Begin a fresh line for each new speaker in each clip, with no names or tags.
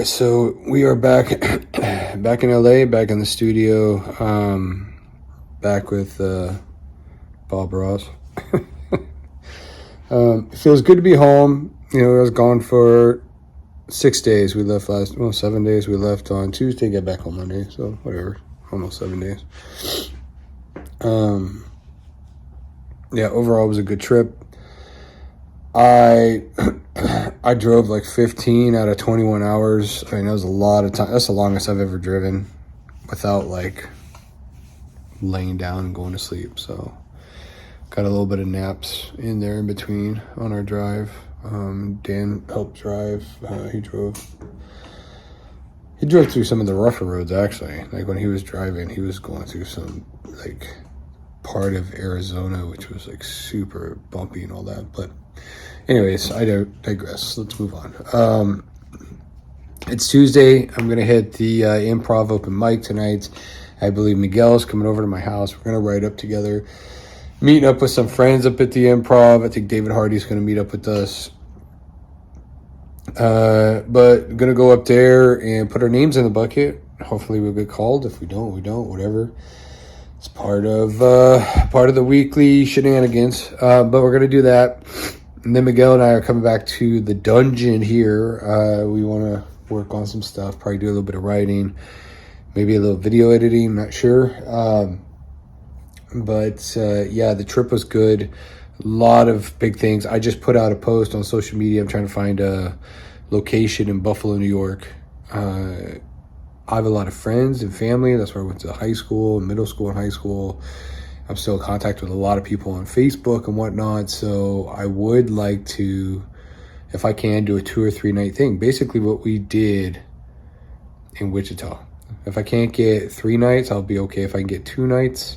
Okay, so we are back back in LA, back in the studio, back with Bob Ross. It feels good to be home. You know, I was gone for 6 days. We left 7 days. We left on Tuesday, got back on Monday, so whatever, almost 7 days. Yeah, overall it was a good trip. I drove like 15 out of 21 hours. I mean, that was a lot of time. That's the longest I've ever driven without like laying down and going to sleep. So got a little bit of naps in there in between on our drive. Dan helped drive. He drove through some of the rougher roads, actually. Like when he was driving, he was going through some like part of Arizona, which was like super bumpy and all that. But anyways, I digress. Let's move on. It's Tuesday. I'm going to hit the improv open mic tonight. I believe Miguel's coming over to my house. We're going to write up together. Meeting up with some friends up at the improv. I think David Hardy's going to meet up with us. But going to go up there and put our names in the bucket. Hopefully we'll get called. If we don't, we don't. Whatever. It's part of the weekly shenanigans. But we're going to do that. And then Miguel and I are coming back to the dungeon here. We want to work on some stuff, probably do a little bit of writing, maybe a little video editing, I'm not sure. But yeah, the trip was good. A lot of big things. I just put out a post on social media. I'm trying to find a location in Buffalo, New York. I have a lot of friends and family. That's where I went to high school, middle school, and high school. I'm still in contact with a lot of people on Facebook and whatnot. So I would like to, if I can, do a 2 or 3 night thing. Basically what we did in Wichita. If I can't get 3 nights, I'll be okay. If I can get 2 nights,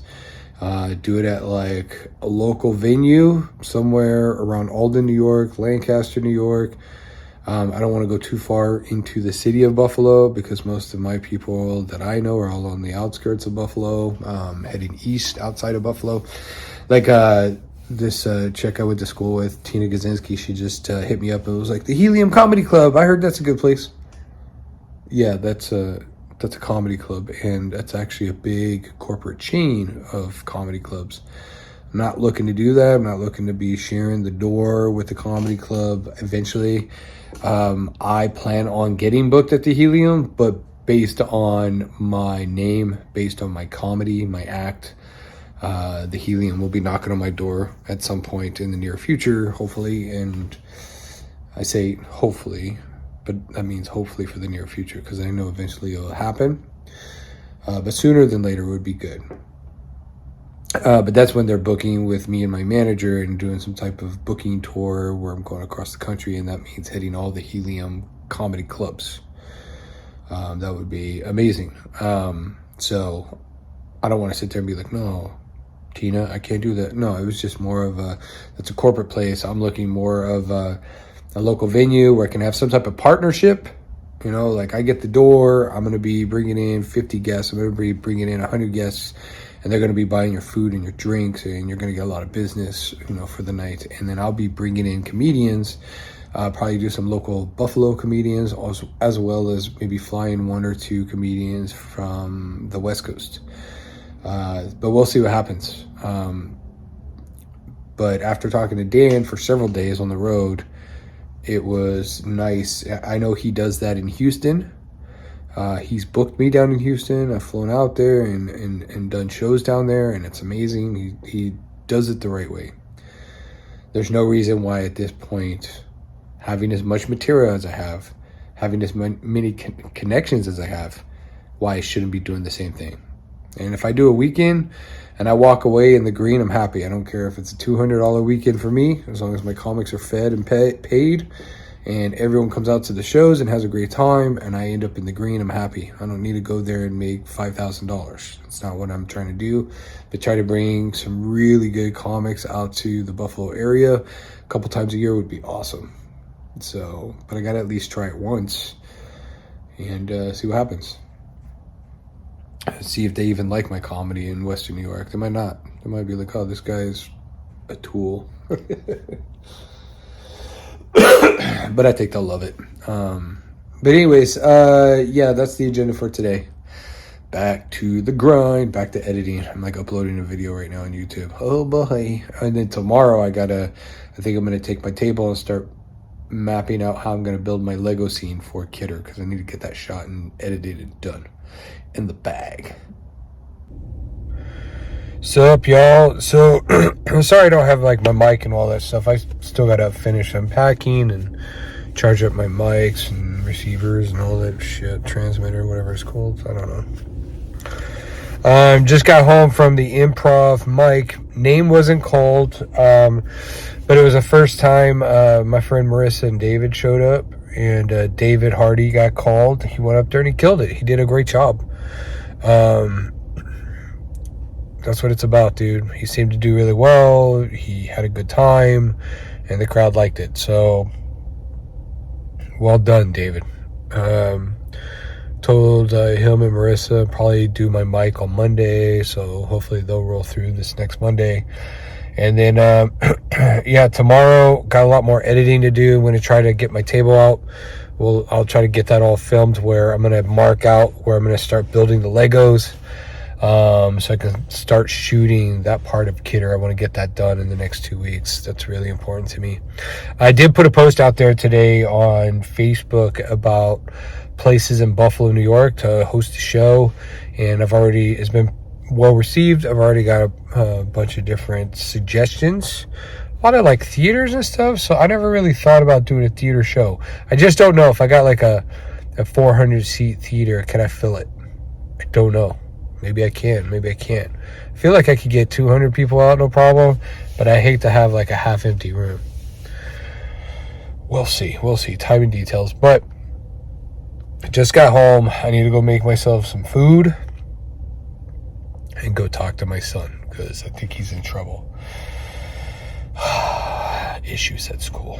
do it at like a local venue somewhere around Alden, New York, Lancaster, New York. I don't want to go too far into the city of Buffalo because most of my people that I know are all on the outskirts of Buffalo, heading east outside of Buffalo. Like this chick I went to school with, Tina Gazinski, she just hit me up and was like, the Helium Comedy Club. I heard that's a good place. Yeah, that's a comedy club, and that's actually a big corporate chain of comedy clubs. I'm not looking to do that. I'm not looking to be sharing the door with the comedy club eventually. I plan on getting booked at the Helium, but based on my name, based on my comedy, my act, the Helium will be knocking on my door at some point in the near future, hopefully. And I say hopefully, but that means hopefully for the near future, because I know eventually it'll happen. But sooner than later would be good. But that's when they're booking with me and my manager and doing some type of booking tour where I'm going across the country, and that means hitting all the Helium comedy clubs. That would be amazing. So I don't want to sit there and be like, no, Tina, I can't do that. No, it was just more of it's a corporate place. I'm looking more of a local venue where I can have some type of partnership. You know, like I get the door, I'm going to be bringing in 50 guests. I'm going to be bringing in 100 guests. And they're going to be buying your food and your drinks, and you're going to get a lot of business, you know, for the night. And then I'll be bringing in comedians, probably do some local Buffalo comedians, also, as well as maybe flying 1 or 2 comedians from the West Coast. But we'll see what happens. But after talking to Dan for several days on the road, it was nice. I know he does that in Houston. He's booked me down in Houston. I've flown out there and done shows down there, and it's amazing. He does it the right way. There's no reason why at this point, having as much material as I have, having as many connections as I have, why I shouldn't be doing the same thing. And if I do a weekend and I walk away in the green, I'm happy. I don't care if it's a $200 weekend for me, as long as my comics are fed and paid. And everyone comes out to the shows and has a great time, and I end up in the green, I'm happy. I don't need to go there and make $5,000. That's not what I'm trying to do. But try to bring some really good comics out to the Buffalo area a couple times a year would be awesome. So, but I got to at least try it once and see what happens. See if they even like my comedy in Western New York. They might not. They might be like, oh, this guy's a tool. But I think they'll love it. But anyways, yeah, that's the agenda for today. Back to the grind, back to editing. I'm like uploading a video right now on YouTube. Oh boy. And then tomorrow I think I'm gonna take my table and start mapping out how I'm gonna build my Lego scene for Kidder, because I need to get that shot and edited and done in the bag. Sup, y'all? So I'm sorry I don't have like my mic and all that stuff. I still gotta finish unpacking and charge up my mics and receivers and all that shit, transmitter, whatever it's called. I don't know. Just got home from the improv mic. Name wasn't called, but it was the first time my friend Marissa and David showed up, and David Hardy got called. He went up there and he killed it. He did a great job. That's what it's about, dude. He seemed to do really well. He had a good time, and the crowd liked it. So, well done, David. Told him and Marissa probably do my mic on Monday, so hopefully they'll roll through this next Monday. And then, yeah, tomorrow got a lot more editing to do. I'm going to try to get my table out. I'll try to get that all filmed where I'm going to mark out where I'm going to start building the Legos, so I can start shooting that part of Kidder. I want to get that done in the next 2 weeks. That's really important to me. I did put a post out there today on Facebook about places in Buffalo, New York to host a show, and it's been well received. I've already got a bunch of different suggestions, a lot of like theaters and stuff, so I never really thought about doing a theater show. I just don't know if I got like a 400 seat theater, can I fill it? I don't know. Maybe I can, maybe I can't. I feel like I could get 200 people out, no problem, but I hate to have like a half empty room. We'll see, time and details. But I just got home. I need to go make myself some food and go talk to my son, because I think he's in trouble. Issues at school.